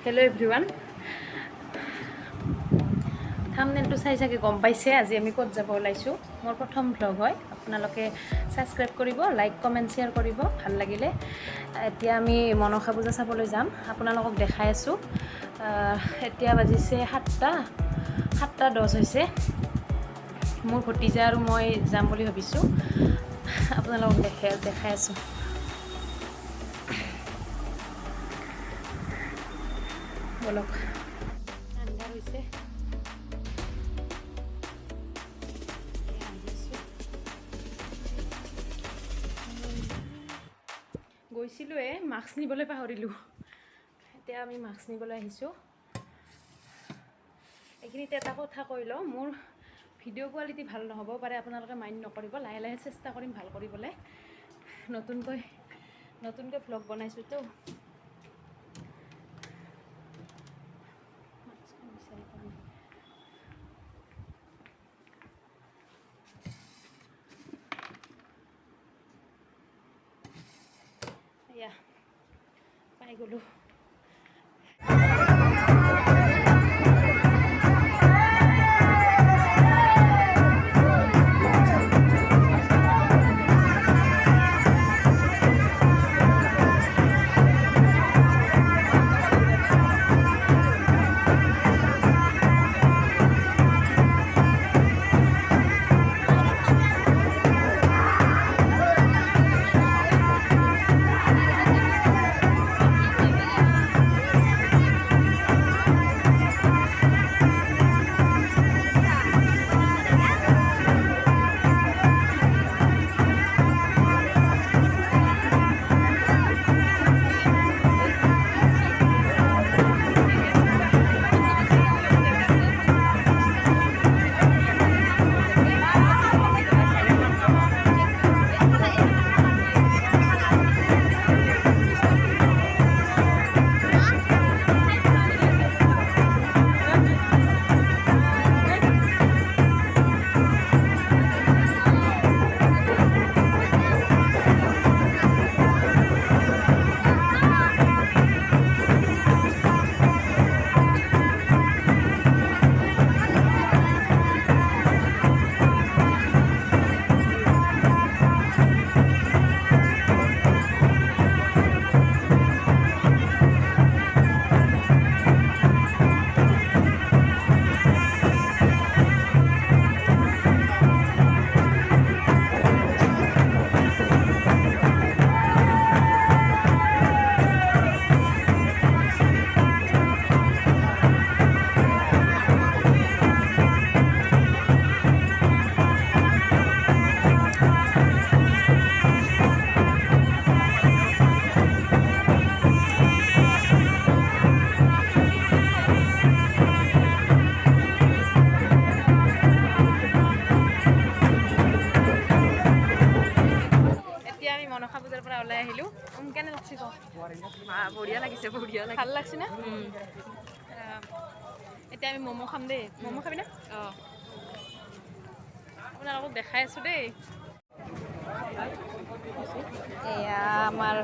Hello' everyone, থাম্বনেইলটো চাই চাগে গম পাইছে আজি আমি ক'ত যাব ওলাইছোঁ। মোৰ প্ৰথম ভ্লগ হয়। আপোনালোকে ছাবস্ক্ৰাইব কৰিব, লাইক কমেণ্ট শ্বেয়াৰ কৰিব ভাল লাগিলে। এতিয়া আমি মনসা পূজা চাবলৈ যাম, আপোনালোকক দেখাই আছোঁ। এতিয়া বাজিছে 7:10 হৈছে। মোৰ ভতিজা আৰু মই যাম বুলি ভাবিছোঁ, আপোনালোকক দেখাই আছোঁ। বলক, আন্ধাৰ হৈছে। গৈছিলোঁ মাস্ক নিবলৈ পাহৰিলোঁ। এতিয়া আমি মাস্ক নিবলৈ আহিছোঁ। এইখিনিতে এটা কথা কৈ লওঁ, মোৰ ভিডিঅ' কোৱালিটি ভাল নহ'ব পাৰে, আপোনালোকে মাইণ্ড নকৰিব। লাহে লাহে চেষ্টা কৰিম ভাল কৰিবলৈ। নতুনকৈ ভ্লগ বনাইছোঁতো। এয়া পাই গ'লোঁ। মনসা পূজাৰ পৰা ওলাই আহিলোঁ। কেনে লাগছে কওক? বঢ়িয়া লাগিছে, ভাল লাগছে না? এতিয়া আমি ম'ম' খাম দেই। ম'ম' খাবি না? অঁ, আপোনালোকক দেখাই আছোঁ দেই। এয়া আমাৰ